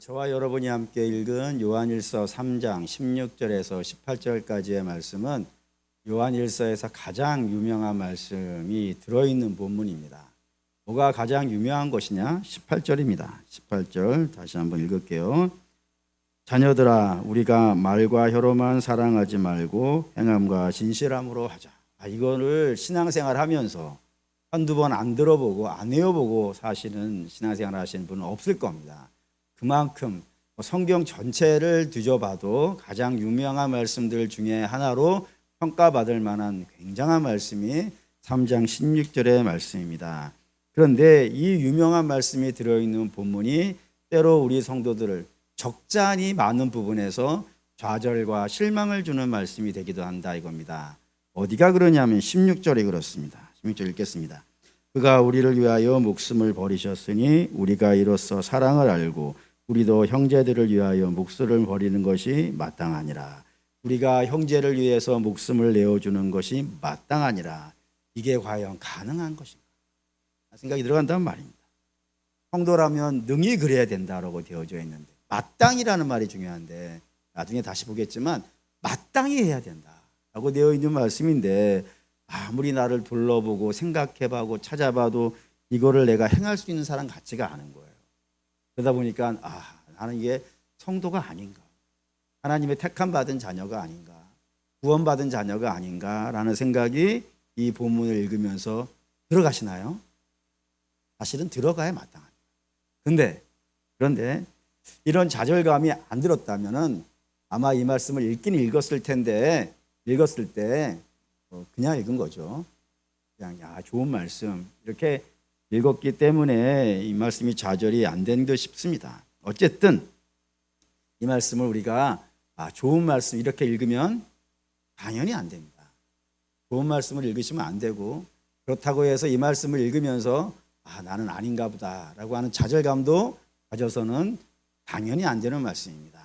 저와 여러분이 함께 읽은 요한일서 3장 16절에서 18절까지의 말씀은 요한일서에서 가장 유명한 말씀이 들어있는 본문입니다. 뭐가 가장 유명한 것이냐? 18절입니다. 18절 다시 한번 읽을게요. 자녀들아, 우리가 말과 혀로만 사랑하지 말고 행함과 진실함으로 하자. 이거를 신앙생활 하면서 한두 번 안 들어보고 안 외워보고 사실은 신앙생활 하시는 분은 없을 겁니다. 그만큼 성경 전체를 뒤져봐도 가장 유명한 말씀들 중에 하나로 평가받을 만한 굉장한 말씀이 3장 16절의 말씀입니다. 그런데 이 유명한 말씀이 들어있는 본문이 때로 우리 성도들을 적잖이 많은 부분에서 좌절과 실망을 주는 말씀이 되기도 한다 이겁니다. 어디가 그러냐면 16절이 그렇습니다. 16절 읽겠습니다. 그가 우리를 위하여 목숨을 버리셨으니 우리가 이로써 사랑을 알고 우리도 형제들을 위하여 목숨을 버리는 것이 마땅하니라. 우리가 형제를 위해서 목숨을 내어주는 것이 마땅하니라. 이게 과연 가능한 것인가? 생각이 들어간다는 말입니다. 성도라면 능히 그래야 된다라고 되어져 있는데 마땅이라는 말이 중요한데 나중에 다시 보겠지만 마땅히 해야 된다라고 되어 있는 말씀인데 아무리 나를 둘러보고 생각해봐고 찾아봐도 이거를 내가 행할 수 있는 사람 같지가 않은 거예요. 그러다 보니까 나는 이게 성도가 아닌가, 하나님의 택함 받은 자녀가 아닌가, 구원받은 자녀가 아닌가라는 생각이 이 본문을 읽으면서 들어가시나요? 사실은 들어가야 마땅합니다. 그런데 이런 좌절감이 안 들었다면은 아마 이 말씀을 읽긴 읽었을 텐데 읽었을 때 그냥 읽은 거죠. 그냥 좋은 말씀 이렇게 읽었기 때문에 이 말씀이 좌절이 안 된 듯 싶습니다. 어쨌든 이 말씀을 우리가 좋은 말씀 이렇게 읽으면 당연히 안 됩니다. 좋은 말씀을 읽으시면 안 되고 그렇다고 해서 이 말씀을 읽으면서 나는 아닌가 보다라고 하는 좌절감도 가져서는 당연히 안 되는 말씀입니다.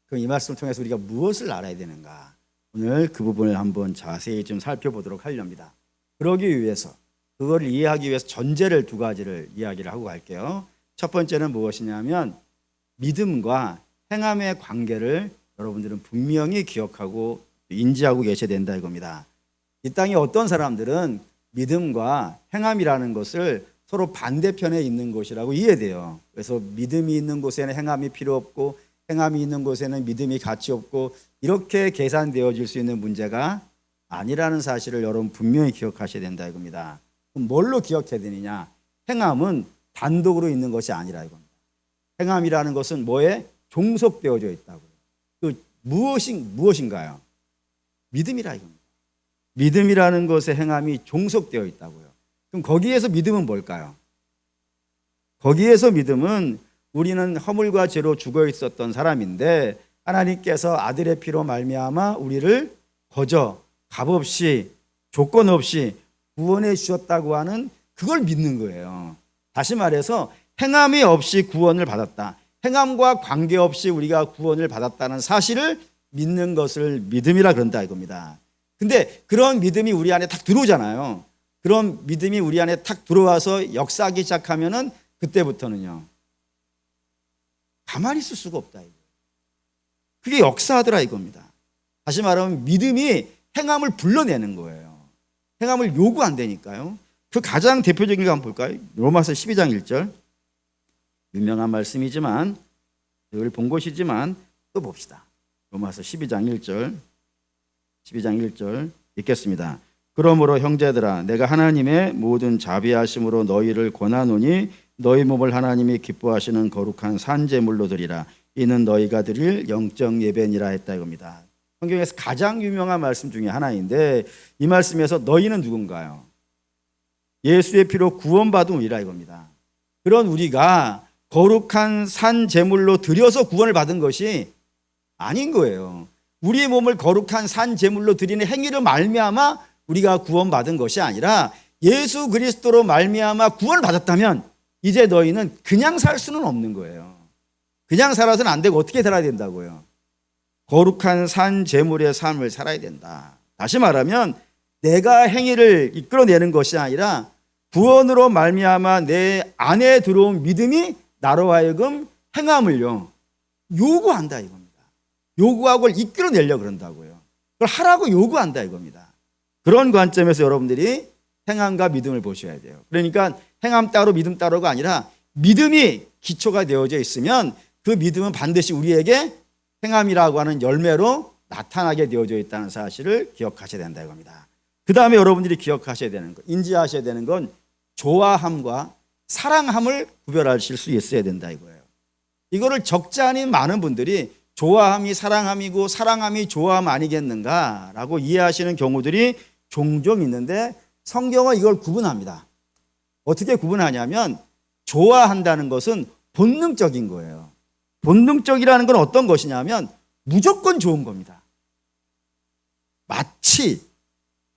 그럼 이 말씀을 통해서 우리가 무엇을 알아야 되는가? 오늘 그 부분을 한번 자세히 좀 살펴보도록 하렵니다. 그러기 위해서 그걸 이해하기 위해서 전제를 두 가지를 이야기를 하고 갈게요. 첫 번째는 무엇이냐면 믿음과 행함의 관계를 여러분들은 분명히 기억하고 인지하고 계셔야 된다 이겁니다. 이 땅에 어떤 사람들은 믿음과 행함이라는 것을 서로 반대편에 있는 것이라고 이해돼요. 그래서 믿음이 있는 곳에는 행함이 필요 없고 행함이 있는 곳에는 믿음이 가치 없고 이렇게 계산되어질 수 있는 문제가 아니라는 사실을 여러분 분명히 기억하셔야 된다 이겁니다. 그럼 뭘로 기억해야 되느냐? 행함은 단독으로 있는 것이 아니라 이겁니다. 행함이라는 것은 뭐에 종속되어져 있다고요. 그 무엇인가요? 믿음이라 이겁니다. 믿음이라는 것에 행함이 종속되어 있다고요. 그럼 거기에서 믿음은 뭘까요? 거기에서 믿음은 우리는 허물과 죄로 죽어 있었던 사람인데 하나님께서 아들의 피로 말미암아 우리를 거저 값없이 조건 없이 구원해 주셨다고 하는 그걸 믿는 거예요. 다시 말해서 행함이 없이 구원을 받았다. 행함과 관계없이 우리가 구원을 받았다는 사실을 믿는 것을 믿음이라 그런다 이겁니다. 근데 그런 믿음이 우리 안에 탁 들어오잖아요. 그런 믿음이 우리 안에 탁 들어와서 역사하기 시작하면은 그때부터는요. 가만히 있을 수가 없다. 그게 역사하더라 이겁니다. 다시 말하면 믿음이 행함을 불러내는 거예요. 행함을 요구한다니까요. 그 가장 대표적인 거 한번 볼까요? 로마서 12장 1절. 유명한 말씀이지만 늘 본 것이지만 또 봅시다. 로마서 12장 1절. 12장 1절 읽겠습니다. 그러므로 형제들아 내가 하나님의 모든 자비하심으로 너희를 권하노니 너희 몸을 하나님이 기뻐하시는 거룩한 산제물로 드리라. 이는 너희가 드릴 영적 예배니라 했다 이겁니다. 성경에서 가장 유명한 말씀 중에 하나인데 이 말씀에서 너희는 누군가요? 예수의 피로 구원받은 우리라 이겁니다. 그런 우리가 거룩한 산제물로 드려서 구원을 받은 것이 아닌 거예요. 우리의 몸을 거룩한 산제물로 드리는 행위로 말미암아 우리가 구원받은 것이 아니라 예수 그리스도로 말미암아 구원을 받았다면 이제 너희는 그냥 살 수는 없는 거예요. 그냥 살아서는 안 되고 어떻게 살아야 된다고요? 거룩한 산제물의 삶을 살아야 된다. 다시 말하면 내가 행위를 이끌어내는 것이 아니라 구원으로 말미암아 내 안에 들어온 믿음이 나로 하여금 행함을요 요구한다 이겁니다. 요구하고 그걸 이끌어내려고 그런다고요. 그걸 하라고 요구한다 이겁니다. 그런 관점에서 여러분들이 행함과 믿음을 보셔야 돼요. 그러니까 행함 따로 믿음 따로가 아니라 믿음이 기초가 되어져 있으면 그 믿음은 반드시 우리에게 행함이라고 하는 열매로 나타나게 되어져 있다는 사실을 기억하셔야 된다 이겁니다. 그 다음에 여러분들이 기억하셔야 되는 것, 인지하셔야 되는 건 좋아함과 사랑함을 구별하실 수 있어야 된다 이거예요. 이거를 적지 않은 많은 분들이 좋아함이 사랑함이고 사랑함이 좋아함 아니겠는가라고 이해하시는 경우들이 종종 있는데 성경은 이걸 구분합니다. 어떻게 구분하냐면 좋아한다는 것은 본능적인 거예요. 본능적이라는 건 어떤 것이냐면 무조건 좋은 겁니다. 마치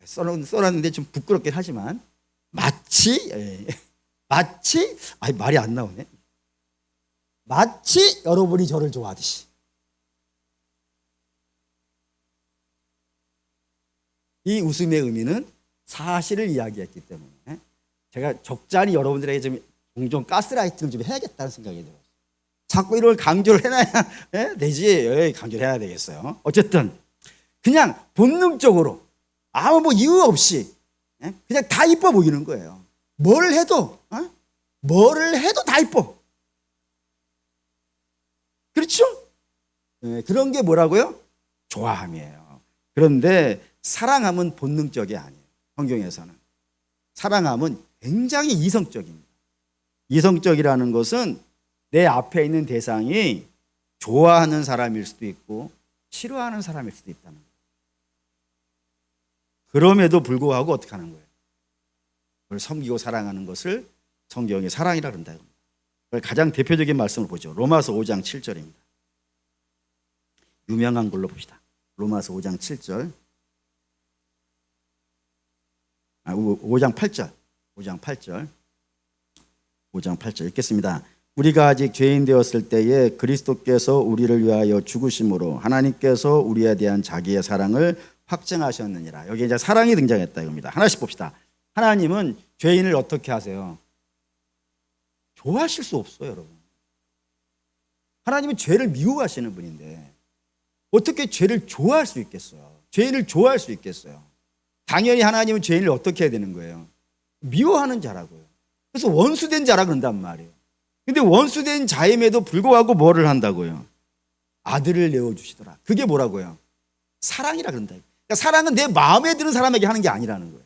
써놨는데 좀 부끄럽긴 하지만 마치 말이 안 나오네. 마치 여러분이 저를 좋아하듯이. 이 웃음의 의미는 사실을 이야기했기 때문에 제가 적잖이 여러분들에게 좀 종종 가스라이팅을 좀 해야겠다는 생각이 들어요. 자꾸 이걸 강조를 해놔야 되지. 강조를 해야 되겠어요. 어쨌든 그냥 본능적으로 아무 뭐 이유 없이 그냥 다 이뻐 보이는 거예요. 뭘 해도 다 이뻐. 그렇죠? 그런 게 뭐라고요? 좋아함이에요. 그런데 사랑함은 본능적이 아니에요. 성경에서는 사랑함은 굉장히 이성적입니다. 이성적이라는 것은 내 앞에 있는 대상이 좋아하는 사람일 수도 있고 싫어하는 사람일 수도 있다는 거예요. 그럼에도 불구하고 어떻게 하는 거예요? 그걸 섬기고 사랑하는 것을 성경이 사랑이라 그런다. 가장 대표적인 말씀을 보죠. 로마서 5장 7절입니다. 유명한 걸로 봅시다. 로마서 5장 7절. 5장 8절. 5장 8절 읽겠습니다. 우리가 아직 죄인 되었을 때에 그리스도께서 우리를 위하여 죽으심으로 하나님께서 우리에 대한 자기의 사랑을 확증하셨느니라. 여기 이제 사랑이 등장했다 이겁니다. 하나씩 봅시다. 하나님은 죄인을 어떻게 하세요? 좋아하실 수 없어요, 여러분. 하나님은 죄를 미워하시는 분인데 어떻게 죄를 좋아할 수 있겠어요? 죄인을 좋아할 수 있겠어요? 당연히 하나님은 죄인을 어떻게 해야 되는 거예요? 미워하는 자라고요. 그래서 원수된 자라 그런단 말이에요. 근데 원수된 자임에도 불구하고 뭐를 한다고요? 아들을 내어주시더라. 그게 뭐라고요? 사랑이라 그런다. 그러니까 사랑은 내 마음에 드는 사람에게 하는 게 아니라는 거예요.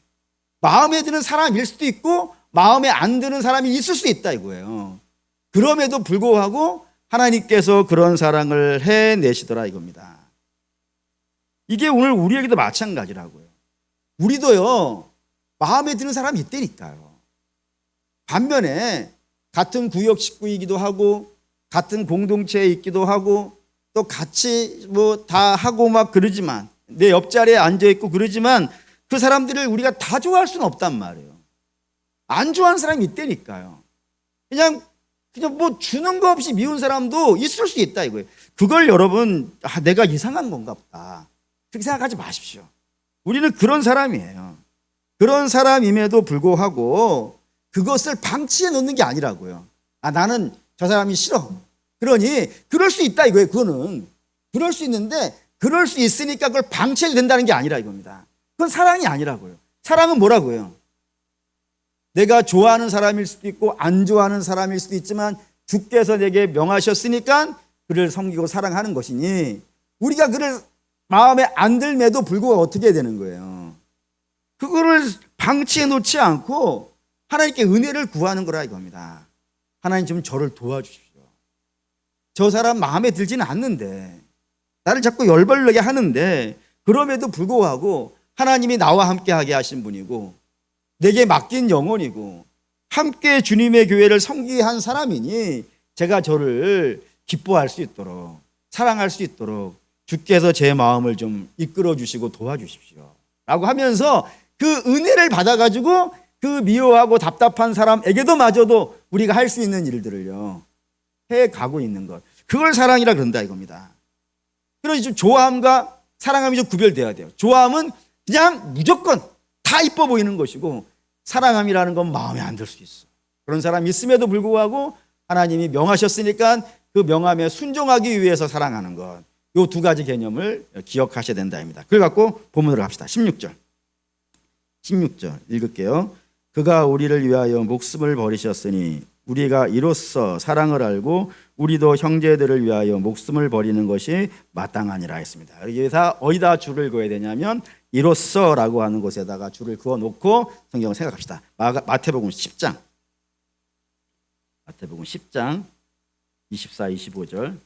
마음에 드는 사람일 수도 있고 마음에 안 드는 사람이 있을 수 있다 이거예요. 그럼에도 불구하고 하나님께서 그런 사랑을 해내시더라 이겁니다. 이게 오늘 우리에게도 마찬가지라고요. 우리도요 마음에 드는 사람이 있다니까요. 반면에 같은 구역 식구이기도 하고 같은 공동체에 있기도 하고 또 같이 뭐 다 하고 막 그러지만 내 옆자리에 앉아 있고 그러지만 그 사람들을 우리가 다 좋아할 수는 없단 말이에요. 안 좋아하는 사람이 있다니까요. 그냥 뭐 주는 거 없이 미운 사람도 있을 수 있다 이거예요. 그걸 여러분 내가 이상한 건가 보다 그렇게 생각하지 마십시오. 우리는 그런 사람이에요. 그런 사람임에도 불구하고 그것을 방치해 놓는 게 아니라고요. 나는 저 사람이 싫어. 그러니 그럴 수 있다 이거예요. 그거는 그럴 수 있는데 그럴 수 있으니까 그걸 방치해도 된다는 게 아니라 이겁니다. 그건 사랑이 아니라고요. 사랑은 뭐라고요? 내가 좋아하는 사람일 수도 있고 안 좋아하는 사람일 수도 있지만 주께서 내게 명하셨으니까 그를 섬기고 사랑하는 것이니 우리가 그를 마음에 안 들매도 불구하고 어떻게 해야 되는 거예요? 그거를 방치해 놓지 않고 하나님께 은혜를 구하는 거라 이겁니다. 하나님 좀 저를 도와주십시오. 저 사람 마음에 들지는 않는데 나를 자꾸 열벌나게 하는데 그럼에도 불구하고 하나님이 나와 함께하게 하신 분이고 내게 맡긴 영혼이고 함께 주님의 교회를 섬기게 한 사람이니 제가 저를 기뻐할 수 있도록 사랑할 수 있도록 주께서 제 마음을 좀 이끌어 주시고 도와주십시오 라고 하면서 그 은혜를 받아가지고 그 미워하고 답답한 사람에게도 마저도 우리가 할 수 있는 일들을요 해가고 있는 것, 그걸 사랑이라 그런다 이겁니다. 그러니 좀 좋아함과 사랑함이 좀 구별돼야 돼요. 좋아함은 그냥 무조건 다 이뻐 보이는 것이고 사랑함이라는 건 마음에 안 들 수 있어. 그런 사람이 있음에도 불구하고 하나님이 명하셨으니까 그 명함에 순종하기 위해서 사랑하는 것. 요 두 가지 개념을 기억하셔야 된다입니다. 그걸 갖고 본문으로 갑시다. 16절 읽을게요. 그가 우리를 위하여 목숨을 버리셨으니 우리가 이로써 사랑을 알고 우리도 형제들을 위하여 목숨을 버리는 것이 마땅하니라 했습니다. 여기서 어디다 줄을 그어야 되냐면 이로써라고 하는 곳에다가 줄을 그어놓고 성경을 생각합시다. 마태복음 10장 24, 25절.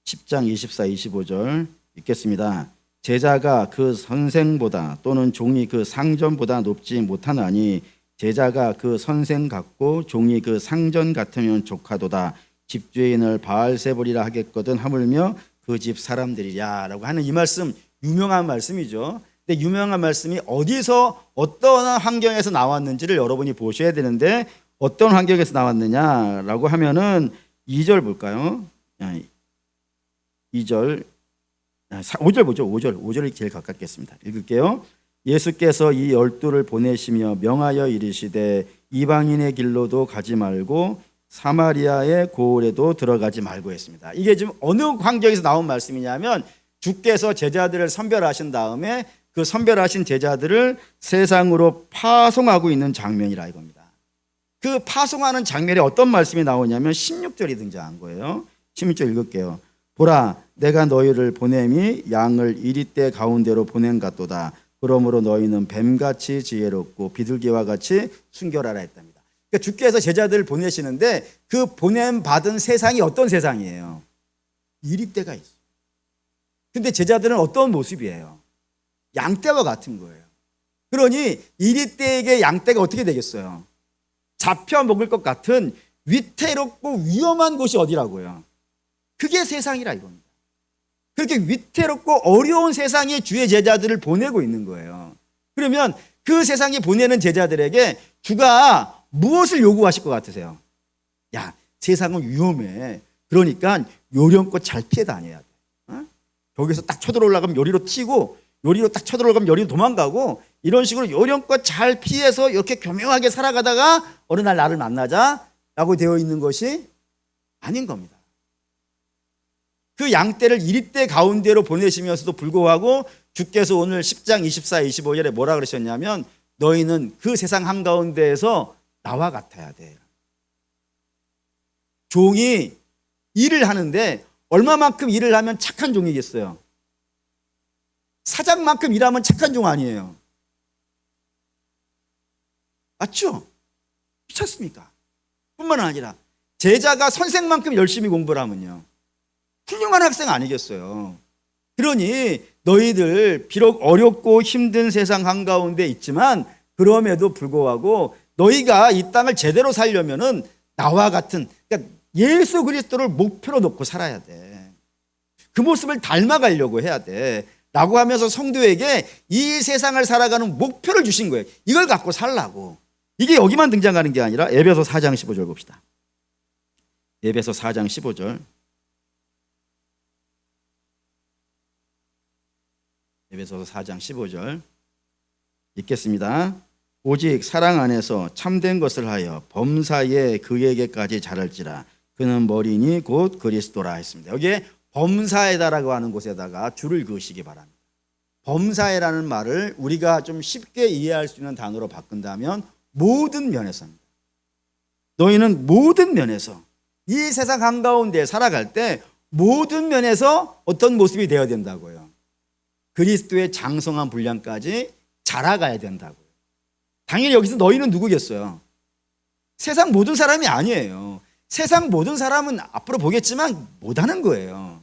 (10장) 24, 25절 읽겠습니다. 제자가 그 선생보다 또는 종이 그 상전보다 높지 못하나니 제자가 그 선생 같고 종이 그 상전 같으면 족하도다. 집주인을 바알세불이라 하겠거든 하물며 그 집 사람들이랴 라고 하는 이 말씀, 유명한 말씀이죠. 근데 유명한 말씀이 어디서 어떤 환경에서 나왔는지를 여러분이 보셔야 되는데 어떤 환경에서 나왔느냐라고 하면은 2절 볼까요? 2절 5절 보죠. 5절이 제일 가깝겠습니다. 읽을게요. 예수께서 이 12를 보내시며 명하여 이르시되 이방인의 길로도 가지 말고 사마리아의 고을에도 들어가지 말고 했습니다. 이게 지금 어느 환경에서 나온 말씀이냐면 주께서 제자들을 선별하신 다음에 그 선별하신 제자들을 세상으로 파송하고 있는 장면이라 이겁니다. 그 파송하는 장면에 어떤 말씀이 나오냐면 16절이 등장한 거예요. 16절 읽을게요. 보라, 내가 너희를 보냄이 양을 이리떼 가운데로 보낸 같도다. 그러므로 너희는 뱀같이 지혜롭고 비둘기와 같이 순결하라 했답니다. 그러니까 주께서 제자들을 보내시는데 그 보냄 받은 세상이 어떤 세상이에요? 이리떼가 있어요. 근데 제자들은 어떤 모습이에요? 양떼와 같은 거예요. 그러니 이리떼에게 양떼가 어떻게 되겠어요? 잡혀 먹을 것 같은 위태롭고 위험한 곳이 어디라고요? 그게 세상이라 이겁니다. 그렇게 위태롭고 어려운 세상에 주의 제자들을 보내고 있는 거예요. 그러면 그 세상에 보내는 제자들에게 주가 무엇을 요구하실 것 같으세요? 야, 세상은 위험해. 그러니까 요령껏 잘 피해 다녀야 돼. 여기서 딱 쳐들어올라가면 요리로 튀고 요리로 딱 쳐들어가면 요리로 도망가고 이런 식으로 요령껏 잘 피해서 이렇게 교묘하게 살아가다가 어느 날 나를 만나자라고 되어 있는 것이 아닌 겁니다. 그 양떼를 이리떼 가운데로 보내시면서도 불구하고 주께서 오늘 10장 24, 25절에 뭐라 그러셨냐면 너희는 그 세상 한가운데에서 나와 같아야 돼. 종이 일을 하는데 얼마만큼 일을 하면 착한 종이겠어요? 사장만큼 일하면 착한 종 아니에요. 맞죠? 그렇지 않습니까? 뿐만 아니라 제자가 선생만큼 열심히 공부를 하면요 훌륭한 학생 아니겠어요. 그러니 너희들 비록 어렵고 힘든 세상 한가운데 있지만 그럼에도 불구하고 너희가 이 땅을 제대로 살려면은 나와 같은, 그러니까 예수 그리스도를 목표로 놓고 살아야 돼. 그 모습을 닮아가려고 해야 돼. 라고 하면서 성도에게 이 세상을 살아가는 목표를 주신 거예요. 이걸 갖고 살라고. 이게 여기만 등장하는 게 아니라 에베소 4장 15절 봅시다. 에베소 4장 15절. 에베소 4장 15절 읽겠습니다. 오직 사랑 안에서 참된 것을 하여 범사에 그에게까지 자랄지라. 그는 머리니 곧 그리스도라 했습니다. 여기에 범사에다라고 하는 곳에다가 줄을 그으시기 바랍니다. 범사에라는 말을 우리가 좀 쉽게 이해할 수 있는 단어로 바꾼다면 모든 면에서입니다. 너희는 모든 면에서 이 세상 한가운데 살아갈 때 모든 면에서 어떤 모습이 되어야 된다고요? 그리스도의 장성한 분량까지 자라가야 된다고요. 당연히 여기서 너희는 누구겠어요? 세상 모든 사람이 아니에요. 세상 모든 사람은 앞으로 보겠지만 못하는 거예요.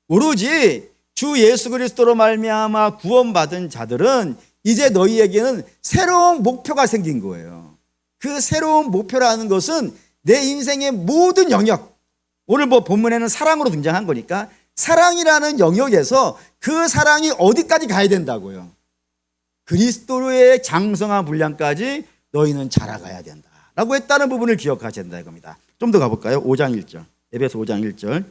오로지 주 예수 그리스도로 말미암아 구원받은 자들은 이제 너희에게는 새로운 목표가 생긴 거예요. 그 새로운 목표라는 것은 내 인생의 모든 영역, 오늘 본문에는 사랑으로 등장한 거니까 사랑이라는 영역에서 그 사랑이 어디까지 가야 된다고요? 그리스도의 장성한 분량까지 너희는 자라가야 된다라고 했다는 부분을 기억하셔야 된다 이겁니다. 좀 더 가볼까요? 5장 1절, 에베소 5장 1절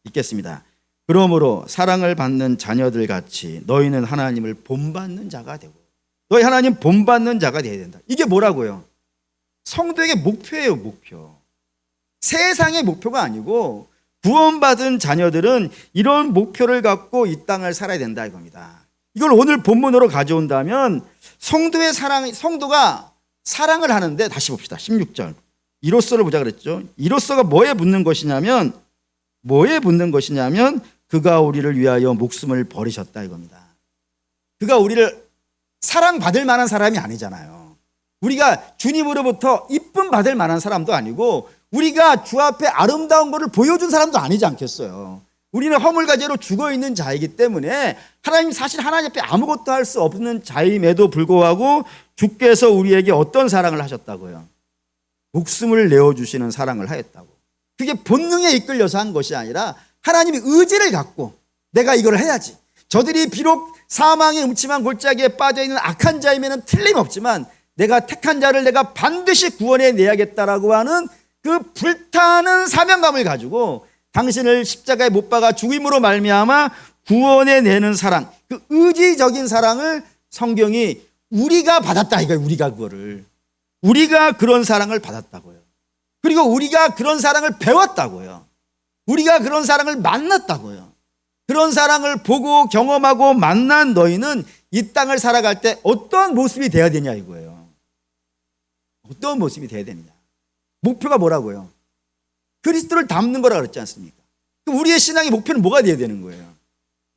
읽겠습니다. 그러므로 사랑을 받는 자녀들 같이 너희는 하나님을 본받는 자가 되고. 너희 하나님 본받는 자가 되어야 된다. 이게 뭐라고요? 성도에게 목표예요, 목표. 세상의 목표가 아니고 구원받은 자녀들은 이런 목표를 갖고 이 땅을 살아야 된다 이겁니다. 이걸 오늘 본문으로 가져온다면 성도가 사랑을 하는데, 다시 봅시다. 16절. 이로써를 보자 그랬죠. 이로써가 뭐에 붙는 것이냐면 그가 우리를 위하여 목숨을 버리셨다 이겁니다. 그가 우리를 사랑받을 만한 사람이 아니잖아요. 우리가 주님으로부터 이쁨 받을 만한 사람도 아니고 우리가 주 앞에 아름다운 것을 보여준 사람도 아니지 않겠어요. 우리는 허물과제로 죽어있는 자이기 때문에 사실 하나님 앞에 아무것도 할 수 없는 자임에도 불구하고 주께서 우리에게 어떤 사랑을 하셨다고요? 목숨을 내어주시는 사랑을 하였다고. 그게 본능에 이끌려서 한 것이 아니라 하나님이 의지를 갖고 내가 이걸 해야지. 저들이 비록 사망의 음침한 골짜기에 빠져있는 악한 자임에는 틀림없지만 내가 택한 자를 내가 반드시 구원해 내야겠다라고 하는 그 불타는 사명감을 가지고 당신을 십자가에 못 박아 죽임으로 말미암아 구원해 내는 사랑, 그 의지적인 사랑을 성경이 우리가 받았다 이거예요. 우리가 그런 사랑을 받았다고요. 그리고 우리가 그런 사랑을 배웠다고요. 우리가 그런 사랑을 만났다고요. 그런 사랑을 보고 경험하고 만난 너희는 이 땅을 살아갈 때 어떤 모습이 되어야 되냐 이거예요. 어떤 모습이 되어야 되느냐. 목표가 뭐라고요? 그리스도를 닮는 거라고 그랬지 않습니까? 그럼 우리의 신앙의 목표는 뭐가 되어야 되는 거예요?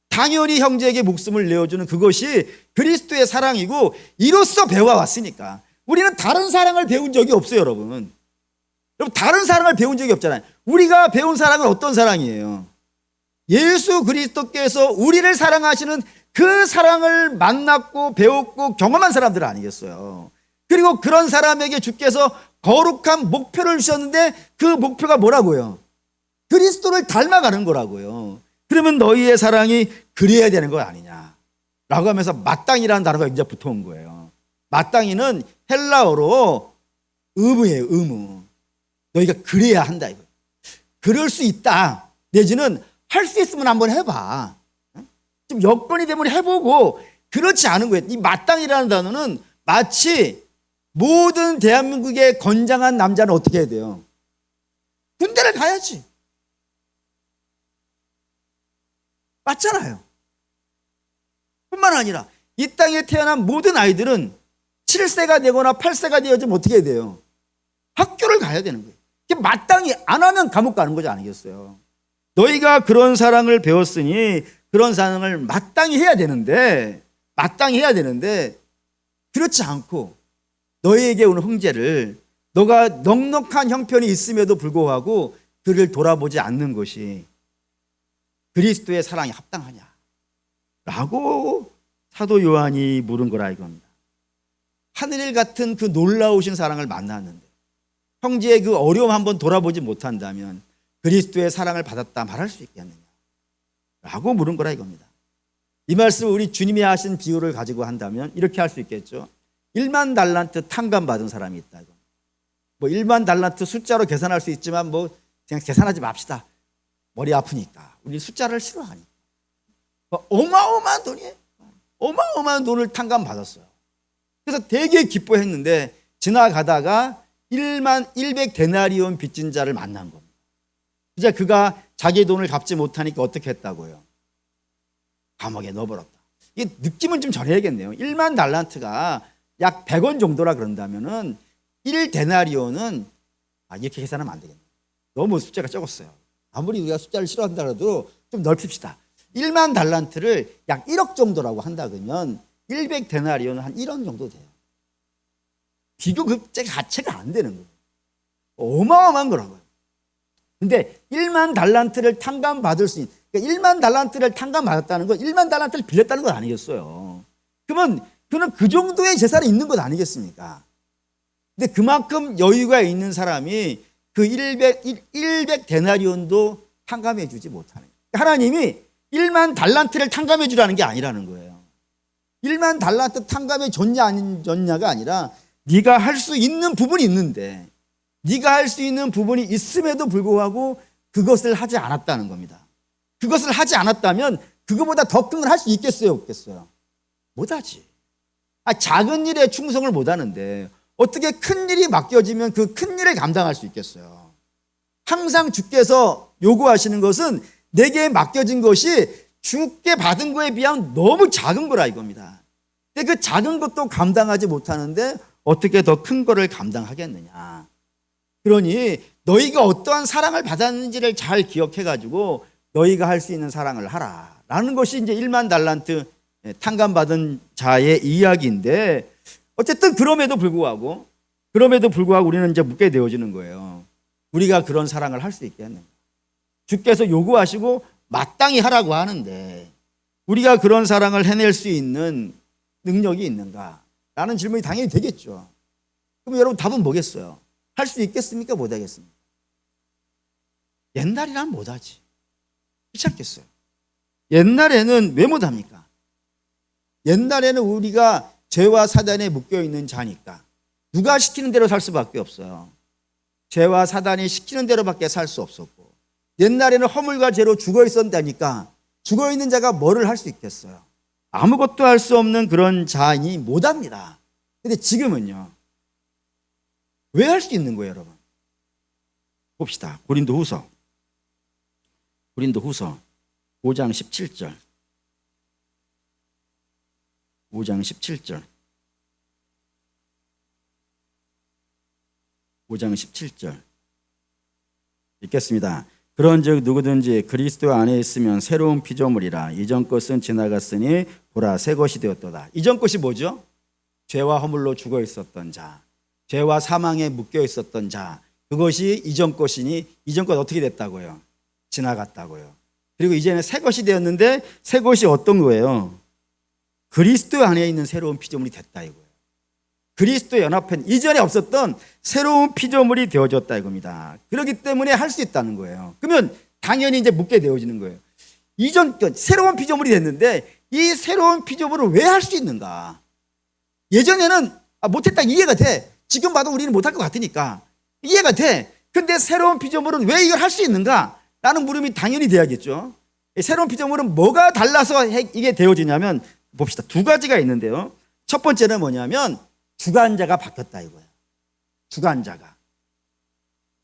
당연히 형제에게 목숨을 내어주는 그것이 그리스도의 사랑이고 이로써 배워왔으니까. 우리는 다른 사랑을 배운 적이 없어요, 여러분. 다른 사랑을 배운 적이 없잖아요. 우리가 배운 사랑은 어떤 사랑이에요? 예수 그리스도께서 우리를 사랑하시는 그 사랑을 만났고 배웠고 경험한 사람들 아니겠어요? 그리고 그런 사람에게 주께서 거룩한 목표를 주셨는데 그 목표가 뭐라고요? 그리스도를 닮아가는 거라고요. 그러면 너희의 사랑이 그래야 되는 거 아니냐 라고 하면서 마땅이라는 단어가 이제 붙어온 거예요. 마땅이는 헬라어로 의무예요. 의무. 너희가 그래야 한다 이거예요. 그럴 수 있다 내지는 할 수 있으면 한번 해봐. 좀 여건이 되면 해보고. 그렇지 않은 거예요. 이 마땅이라는 단어는 마치 모든 대한민국의 건장한 남자는 어떻게 해야 돼요? 군대를 가야지. 맞잖아요. 뿐만 아니라 이 땅에 태어난 모든 아이들은 7세가 되거나 8세가 되어지면 어떻게 해야 돼요? 학교를 가야 되는 거예요. 마땅히 안 하면 감옥 가는 거지 아니겠어요? 너희가 그런 사랑을 배웠으니 그런 사랑을 마땅히 해야 되는데 그렇지 않고 너희에게 오는 형제를 너가 넉넉한 형편이 있음에도 불구하고 그를 돌아보지 않는 것이 그리스도의 사랑에 합당하냐 라고 사도 요한이 물은 거라 이겁니다. 하늘일 같은 그 놀라우신 사랑을 만났는데 형제의 그 어려움 한번 돌아보지 못한다면 그리스도의 사랑을 받았다 말할 수 있겠느냐 라고 물은 거라 이겁니다. 이 말씀을 우리 주님이 하신 비유를 가지고 한다면 이렇게 할 수 있겠죠. 1만 달란트 탕감 받은 사람이 있다. 뭐 1만 달란트 숫자로 계산할 수 있지만 뭐 그냥 계산하지 맙시다. 머리 아프니까. 우리 숫자를 싫어하니까. 어마어마한 돈이에요. 어마어마한 돈을 탕감 받았어요. 그래서 되게 기뻐했는데 지나가다가 1만 100 데나리온 빚진 자를 만난 겁니다. 이제 그가 자기 돈을 갚지 못하니까 어떻게 했다고요? 감옥에 넣어버렸다. 이게 느낌은 좀 전해야겠네요. 1만 달란트가 약 100원 정도라 그런다면은 1 데나리온은 이렇게 계산하면 안 되겠네요. 너무 숫자가 적었어요. 아무리 우리가 숫자를 싫어한다 해도 좀 넓힙시다. 1만 달란트를 약 1억 정도라고 한다 그러면 100 데나리온은 한 1원 정도 돼요. 비교 급제 자체가 안 되는 거예요. 어마어마한 거라고요. 근데 1만 달란트를 탕감받을 수 있는, 그러니까 1만 달란트를 탕감받았다는 건 1만 달란트를 빌렸다는 건 아니겠어요. 그러면 그는 그 정도의 재산이 있는 것 아니겠습니까? 근데 그만큼 여유가 있는 사람이 그 100 데나리온도 탕감해 주지 못하는 거예요. 하나님이 1만 달란트를 탕감해 주라는 게 아니라는 거예요. 1만 달란트 탕감해 줬냐 안 줬냐가 아니라 네가 할 수 있는 부분이 있는데 네가 할 수 있는 부분이 있음에도 불구하고 그것을 하지 않았다는 겁니다. 그것을 하지 않았다면 그거보다 더 큰 걸 할 수 있겠어요? 없겠어요? 못하지. 작은 일에 충성을 못하는데 어떻게 큰 일이 맡겨지면 그 큰 일을 감당할 수 있겠어요? 항상 주께서 요구하시는 것은 내게 맡겨진 것이 주께 받은 거에 비하면 너무 작은 거라 이겁니다. 근데 그 작은 것도 감당하지 못하는데 어떻게 더 큰 거를 감당하겠느냐. 그러니 너희가 어떠한 사랑을 받았는지를 잘 기억해가지고 너희가 할 수 있는 사랑을 하라 라는 것이 이제 1만 달란트 탕감받은 자의 이야기인데, 어쨌든 그럼에도 불구하고 우리는 이제 묻게 되어지는 거예요. 우리가 그런 사랑을 할 수 있겠는가? 주께서 요구하시고 마땅히 하라고 하는데 우리가 그런 사랑을 해낼 수 있는 능력이 있는가? 라는 질문이 당연히 되겠죠. 그럼 여러분 답은 뭐겠어요? 할 수 있겠습니까? 못하겠습니까? 옛날이라면 못하지. 그렇지 않겠어요? 옛날에는 왜 못합니까? 옛날에는 우리가 죄와 사단에 묶여있는 자니까 누가 시키는 대로 살 수밖에 없어요. 죄와 사단이 시키는 대로밖에 살 수 없었고, 옛날에는 허물과 죄로 죽어있었다니까 죽어있는 자가 뭐를 할 수 있겠어요? 아무것도 할 수 없는 그런 자니 못합니다. 근데 지금은요, 왜 할 수 있는 거예요, 여러분? 봅시다. 고린도후서 5장 17절. 5장 17절. 5장 17절. 읽겠습니다. 그런즉 누구든지 그리스도 안에 있으면 새로운 피조물이라. 이전 것은 지나갔으니 보라 새 것이 되었도다. 이전 것이 뭐죠? 죄와 허물로 죽어 있었던 자, 죄와 사망에 묶여 있었던 자, 그것이 이전 것이니 이전 것 어떻게 됐다고요? 지나갔다고요. 그리고 이제는 새 것이 되었는데 새 것이 어떤 거예요? 그리스도 안에 있는 새로운 피조물이 됐다 이거예요. 그리스도 연합한 이전에 없었던 새로운 피조물이 되어졌다 이겁니다. 그렇기 때문에 할 수 있다는 거예요. 그러면 당연히 이제 묻게 되어지는 거예요. 이전 새로운 피조물이 됐는데 이 새로운 피조물을 왜 할 수 있는가? 예전에는 못했다 이해가 돼. 지금 봐도 우리는 못할 것 같으니까 이해가 돼. 근데 새로운 피조물은 왜 이걸 할 수 있는가? 라는 물음이 당연히 돼야겠죠. 새로운 피조물은 뭐가 달라서 이게 되어지냐면 봅시다. 두 가지가 있는데요. 첫 번째는 뭐냐면 주관자가 바뀌었다 이거예요. 주관자가.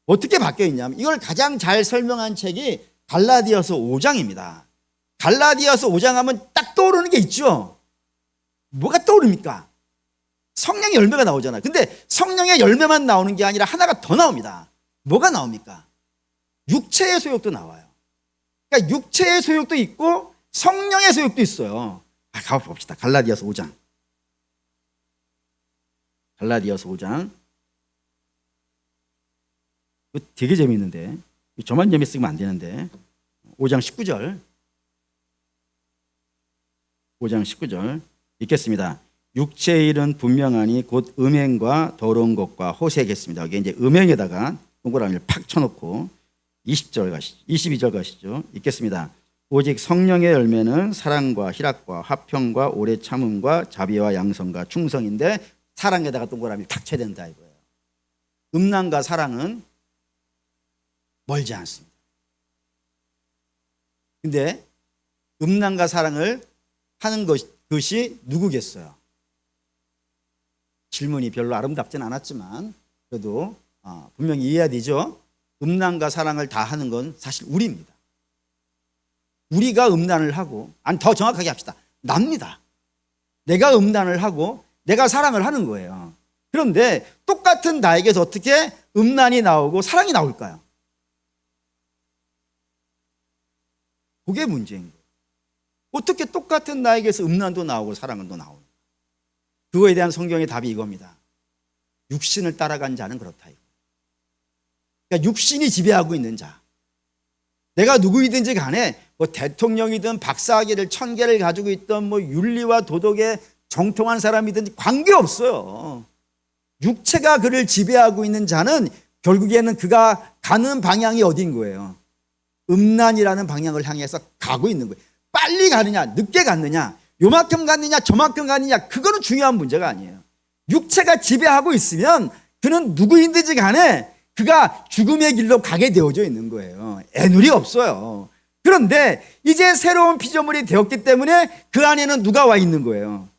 어떻게 바뀌어 있냐면 이걸 가장 잘 설명한 책이 갈라디아서 5장입니다. 갈라디아서 5장 하면 딱 떠오르는 게 있죠. 뭐가 떠오릅니까? 성령의 열매가 나오잖아요. 근데 성령의 열매만 나오는 게 아니라 하나가 더 나옵니다. 뭐가 나옵니까? 육체의 소욕도 나와요. 그러니까 육체의 소욕도 있고 성령의 소욕도 있어요. 가봅시다. 갈라디아서 5장. 갈라디아서 5장. 이거 되게 재미있는데. 저만 재밌으면 안 되는데. 5장 19절. 5장 19절. 읽겠습니다. 육체의 일은 분명하니 곧 음행과 더러운 것과 호색했습니다. 여기 이제 음행에다가 동그라미를 팍 쳐놓고 20절 가시죠. 22절 가시죠. 읽겠습니다. 오직 성령의 열매는 사랑과 희락과 화평과 오래 참음과 자비와 양성과 충성인데 사랑에다가 동그라미를 탁 쳐야 된다 이거예요. 음란과 사랑은 멀지 않습니다. 근데 음란과 사랑을 하는 것이 누구겠어요? 질문이 별로 아름답진 않았지만 그래도 분명히 이해해야 되죠. 음란과 사랑을 다 하는 건 사실 우리입니다. 우리가 음란을 하고, 아니 더 정확하게 합시다. 납니다. 내가 음란을 하고 내가 사랑을 하는 거예요. 그런데 똑같은 나에게서 어떻게 음란이 나오고 사랑이 나올까요? 그게 문제인 거예요. 어떻게 똑같은 나에게서 음란도 나오고 사랑은 또 나오는 거예요? 그거에 대한 성경의 답이 이겁니다. 육신을 따라간 자는 그렇다. 그러니까 육신이 지배하고 있는 자. 내가 누구이든지 간에 뭐 대통령이든 박사학위를 1000개를 가지고 있던 뭐 윤리와 도덕에 정통한 사람이든지 관계없어요. 육체가 그를 지배하고 있는 자는 결국에는 그가 가는 방향이 어디인 거예요? 음란이라는 방향을 향해서 가고 있는 거예요. 빨리 가느냐 늦게 갔느냐 요만큼 갔느냐 저만큼 갔느냐 그거는 중요한 문제가 아니에요. 육체가 지배하고 있으면 그는 누구인지 간에 그가 죽음의 길로 가게 되어져 있는 거예요. 애누리 없어요. 그런데 이제 새로운 피조물이 되었기 때문에 그 안에는 누가 와 있는 거예요?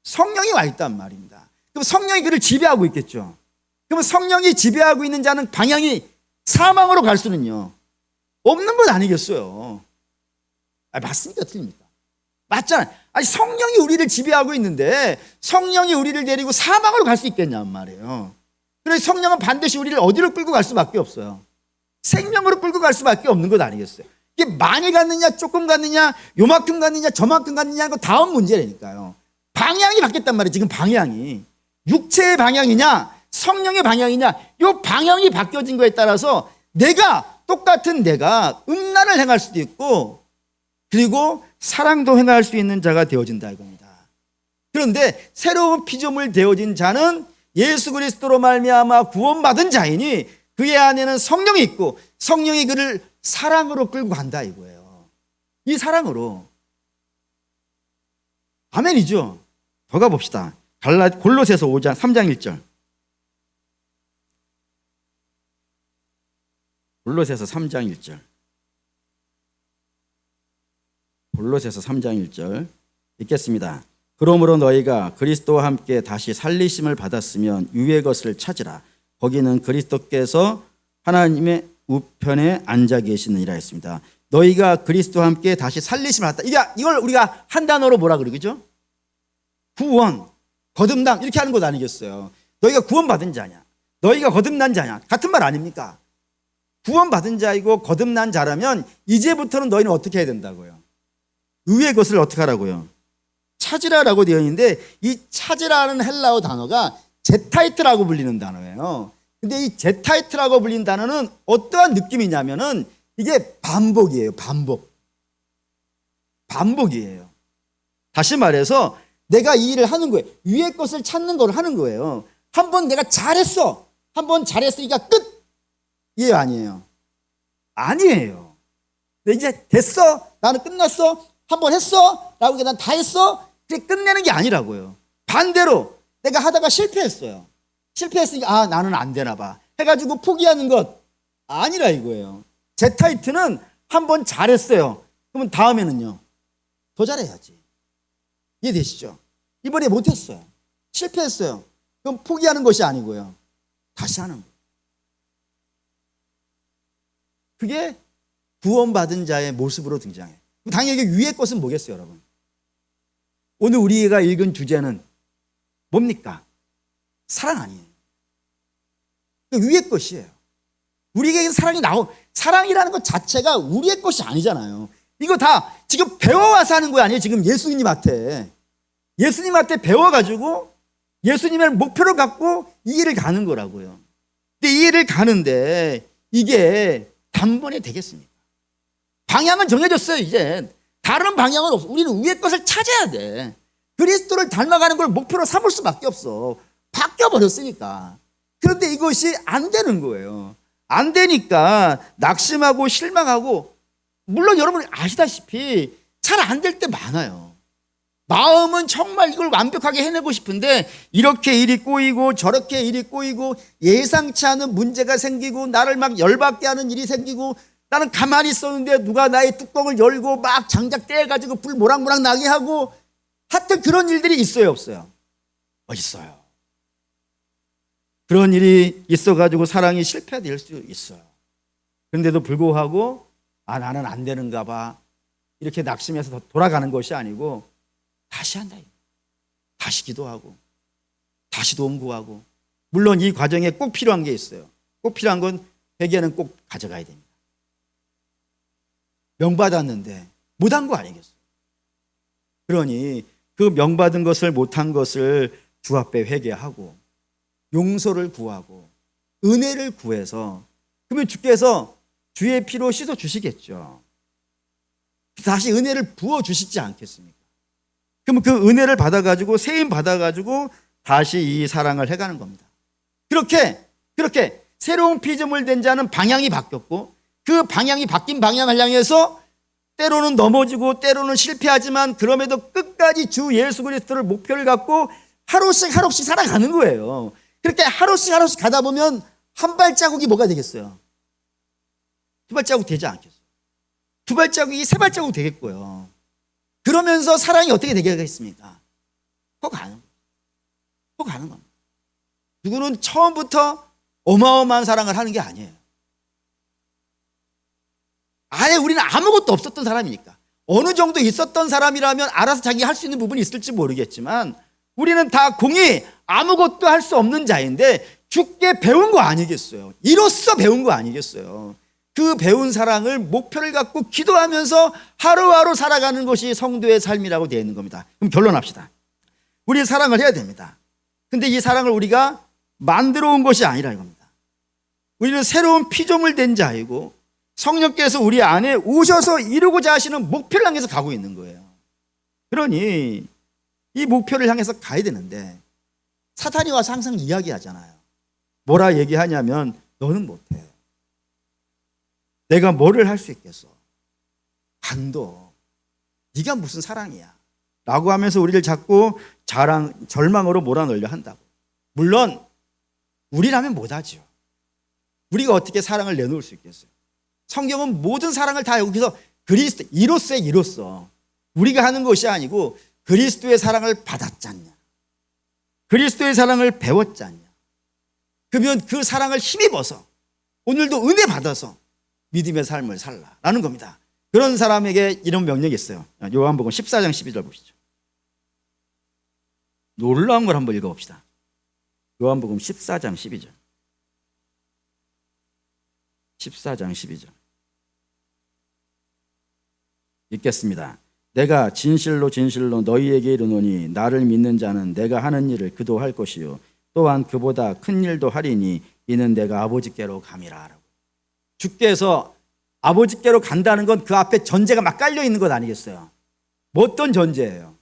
성령이 와 있단 말입니다. 그럼 성령이 그를 지배하고 있겠죠. 그러면 성령이 지배하고 있는 자는 방향이 사망으로 갈 수는요 없는 것 아니겠어요? 맞습니까? 틀립니까? 맞잖아요. 아니, 성령이 우리를 지배하고 있는데 성령이 우리를 데리고 사망으로 갈 수 있겠냔 말이에요. 그래서 성령은 반드시 우리를 어디로 끌고 갈 수밖에 없어요. 생명으로 끌고 갈 수밖에 없는 것 아니겠어요? 이게 많이 갔느냐 조금 갔느냐 요만큼 갔느냐 저만큼 갔느냐 그 다음 문제라니까요. 방향이 바뀌었단 말이에요. 지금 방향이 육체의 방향이냐 성령의 방향이냐 이 방향이 바뀌어진 거에 따라서 똑같은 내가 음란을 행할 수도 있고 그리고 사랑도 행할 수 있는 자가 되어진다 이겁니다. 그런데 새로운 피조물 되어진 자는 예수 그리스도로 말미암아 구원받은 자이니 그의 안에는 성령이 있고 성령이 그를 사랑으로 끌고 간다 이거예요. 이 사랑으로. 아멘이죠. 더 가봅시다. 골로새서 5장 3장 1절. 골로새서 3장 1절. 골로새서 3장 1절 읽겠습니다. 그러므로 너희가 그리스도와 함께 다시 살리심을 받았으면 위의 것을 찾으라. 거기는 그리스도께서 하나님의 우편에 앉아 계시느니라 했습니다. 너희가 그리스도와 함께 다시 살리심을 받았다. 이걸 우리가 한 단어로 뭐라 그러죠? 구원, 거듭남 이렇게 하는 것 아니겠어요? 너희가 구원받은 자냐? 너희가 거듭난 자냐? 같은 말 아닙니까? 구원받은 자이고 거듭난 자라면 이제부터는 너희는 어떻게 해야 된다고요? 의의 것을 어떻게 하라고요? 찾으라라고 되어 있는데 이 찾으라는 헬라어 단어가 제타이트라고 불리는 단어예요. 근데 이 제타이트라고 불리는 단어는 어떠한 느낌이냐면은 이게 반복이에요. 반복이에요. 다시 말해서 내가 이 일을 하는 거예요. 위의 것을 찾는 걸 하는 거예요. 한번 내가 잘했어. 한번 잘했으니까 끝. 이해요 아니에요? 아니에요. 근데 이제 됐어. 나는 끝났어. 한번 했어. 라고 난 다 했어. 그게 끝내는 게 아니라고요. 반대로 내가 하다가 실패했어요. 실패했으니까 나는 안 되나 봐 해가지고 포기하는 것 아니라 이거예요. 제타이트는 한번 잘했어요. 그러면 다음에는요 더 잘해야지. 이해되시죠? 이번에 못했어요. 실패했어요. 그럼 포기하는 것이 아니고요 다시 하는 거예요. 그게 구원받은 자의 모습으로 등장해요. 당연히 위의 것은 뭐겠어요 여러분? 오늘 우리가 읽은 주제는 뭡니까? 사랑 아니에요. 위의 것이에요. 우리에게 사랑이라는 것 자체가 우리의 것이 아니잖아요. 이거 다 지금 배워와서 하는 거 아니에요? 지금 예수님한테 배워가지고 예수님의 목표를 갖고 이 일을 가는 거라고요. 근데 이 일을 가는데 이게 단번에 되겠습니까? 방향은 정해졌어요. 이제 다른 방향은 없어. 우리는 위의 것을 찾아야 돼. 그리스도를 닮아가는 걸 목표로 삼을 수밖에 없어. 바뀌어버렸으니까. 그런데 이것이 안 되는 거예요. 안 되니까 낙심하고 실망하고, 물론 여러분 아시다시피 잘 안 될 때 많아요. 마음은 정말 이걸 완벽하게 해내고 싶은데 이렇게 일이 꼬이고 저렇게 일이 꼬이고 예상치 않은 문제가 생기고 나를 막 열받게 하는 일이 생기고 나는 가만히 있었는데 누가 나의 뚜껑을 열고 막 장작 떼가지고 불 모락모락 나게 하고 하여튼 그런 일들이 있어요 없어요? 있어요. 그런 일이 있어가지고 사랑이 실패될 수 있어요. 그런데도 불구하고 나는 안 되는가 봐 이렇게 낙심해서 돌아가는 것이 아니고 다시 한다. 다시 기도하고 다시 도움 구하고, 물론 이 과정에 꼭 필요한 게 있어요. 꼭 필요한 건 회개는 꼭 가져가야 됩니다. 명받았는데 못한 거 아니겠어요? 그러니 그 명받은 것을 못한 것을 주 앞에 회개하고 용서를 구하고 은혜를 구해서, 그러면 주께서 주의 피로 씻어 주시겠죠. 다시 은혜를 부어 주시지 않겠습니까? 그러면 그 은혜를 받아가지고 세임 받아가지고 다시 이 사랑을 해가는 겁니다. 그렇게 새로운 피조물 된 자는 방향이 바뀌었고, 그 방향이 바뀐 방향을 향해서 때로는 넘어지고 때로는 실패하지만 그럼에도 끝까지 주 예수 그리스도를 목표를 갖고 하루씩 살아가는 거예요. 그렇게 하루씩 가다 보면 한 발자국이 뭐가 되겠어요? 두 발자국 되지 않겠어요? 두 발자국이 세 발자국 되겠고요. 그러면서 사랑이 어떻게 되겠습니까? 커가는 거예요. 누구는 처음부터 어마어마한 사랑을 하는 게 아니에요. 아예 우리는 아무것도 없었던 사람이니까. 어느 정도 있었던 사람이라면 알아서 자기가 할 수 있는 부분이 있을지 모르겠지만 우리는 다 공이 아무것도 할 수 없는 자인데 주께 배운 거 아니겠어요? 이로써 배운 거 아니겠어요? 그 배운 사랑을 목표를 갖고 기도하면서 하루하루 살아가는 것이 성도의 삶이라고 되어 있는 겁니다. 그럼 결론합시다. 우리는 사랑을 해야 됩니다. 근데 이 사랑을 우리가 만들어 온 것이 아니라 이겁니다. 우리는 새로운 피조물 된 자이고 성령께서 우리 안에 오셔서 이루고자 하시는 목표를 향해서 가고 있는 거예요. 그러니 이 목표를 향해서 가야 되는데 사탄이 와서 항상 이야기하잖아요. 뭐라 얘기하냐면 너는 못해. 내가 뭐를 할 수 있겠어? 간도. 네가 무슨 사랑이야? 라고 하면서 우리를 자꾸 절망으로 몰아넣으려 한다고. 물론 우리라면 못하죠. 우리가 어떻게 사랑을 내놓을 수 있겠어요? 성경은 모든 사랑을 다 여기서 그리스도 이로써의 이로써 우리가 하는 것이 아니고 그리스도의 사랑을 받았잖냐, 그리스도의 사랑을 배웠잖냐, 그러면 그 사랑을 힘입어서 오늘도 은혜 받아서 믿음의 삶을 살라라는 겁니다. 그런 사람에게 이런 명령이 있어요. 요한복음 14장 12절 보시죠. 놀라운 걸 한번 읽어봅시다. 요한복음 14장 12절. 14장 12절 읽겠습니다. 내가 진실로 진실로 너희에게 이르노니 나를 믿는 자는 내가 하는 일을 그도 할 것이요 또한 그보다 큰 일도 하리니 이는 내가 아버지께로 감이라. 주께서 아버지께로 간다는 건 그 앞에 전제가 막 깔려 있는 것 아니겠어요? 뭐 어떤 전제예요?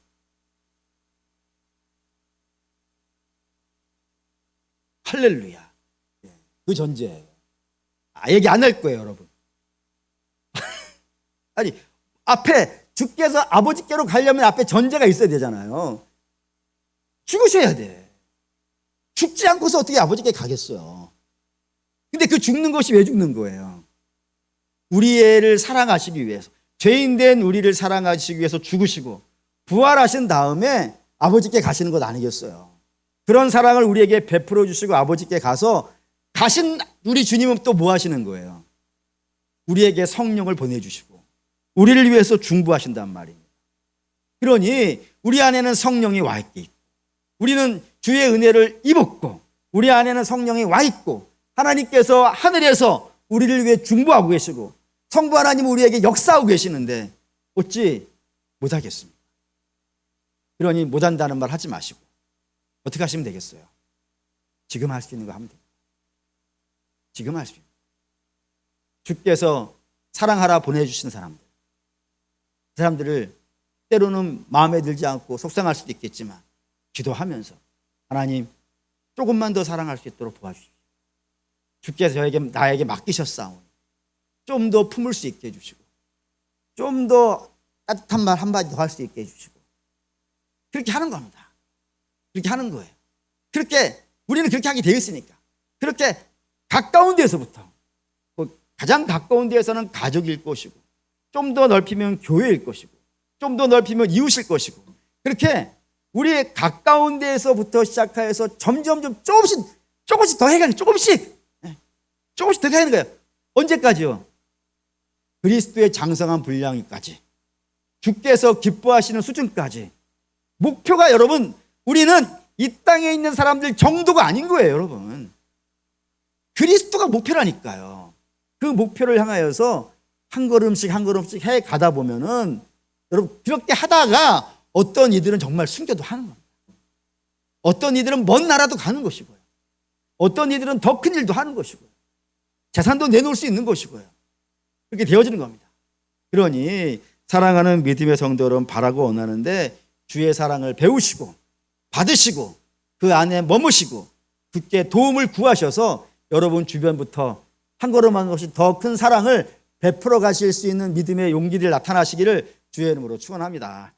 할렐루야. 그 전제예요. 얘기 안 할 거예요, 여러분. 아니, 앞에 주께서 아버지께로 가려면 앞에 전제가 있어야 되잖아요. 죽으셔야 돼. 죽지 않고서 어떻게 아버지께 가겠어요? 근데 그 죽는 것이 왜 죽는 거예요? 우리를 사랑하시기 위해서, 죄인 된 우리를 사랑하시기 위해서 죽으시고 부활하신 다음에 아버지께 가시는 것 아니겠어요? 그런 사랑을 우리에게 베풀어 주시고 아버지께 가서 가신 우리 주님은 또 뭐 하시는 거예요? 우리에게 성령을 보내주시고 우리를 위해서 중보하신단 말입니다. 그러니 우리 안에는 성령이 와 있고 우리는 주의 은혜를 입었고 우리 안에는 성령이 와 있고 하나님께서 하늘에서 우리를 위해 중보하고 계시고 성부 하나님은 우리에게 역사하고 계시는데 어찌 못하겠습니까? 그러니 못한다는 말 하지 마시고 어떻게 하시면 되겠어요? 지금 할 수 있는 거 하면 됩니다. 지금 할 수 있는 거. 주께서 사랑하라 보내주신 사람들, 그 사람들을 때로는 마음에 들지 않고 속상할 수도 있겠지만 기도하면서 하나님 조금만 더 사랑할 수 있도록 도와주십시오. 주께서 나에게 맡기셨사오니 좀 더 품을 수 있게 해주시고 좀 더 따뜻한 말 한마디 더 할 수 있게 해주시고 그렇게 하는 겁니다. 그렇게 하는 거예요. 그렇게 우리는 그렇게 하게 되어 있으니까 그렇게 가까운 데서부터 가장 가까운 데에서는 가족일 것이고 좀 더 넓히면 교회일 것이고 좀 더 넓히면 이웃일 것이고 그렇게 우리의 가까운 데에서부터 시작해서 점점점 조금씩 더 해가는 조금씩 더 가는 거예요. 언제까지요? 그리스도의 장성한 분량까지 주께서 기뻐하시는 수준까지. 목표가 여러분 우리는 이 땅에 있는 사람들 정도가 아닌 거예요. 여러분 그리스도가 목표라니까요. 그 목표를 향하여서 한 걸음씩 한 걸음씩 해 가다 보면은 여러분 그렇게 하다가 어떤 이들은 정말 순교도 하는 겁니다. 어떤 이들은 먼 나라도 가는 것이고요. 어떤 이들은 더 큰 일도 하는 것이고요. 재산도 내놓을 수 있는 것이고요. 그렇게 되어지는 겁니다. 그러니 사랑하는 믿음의 성도 여러분 바라고 원하는데 주의 사랑을 배우시고 받으시고 그 안에 머무시고 그께 도움을 구하셔서 여러분 주변부터 한 걸음 한 걸음씩 더 큰 사랑을 베풀어 가실 수 있는 믿음의 용기를 나타나시기를 주의 이름으로 축원합니다.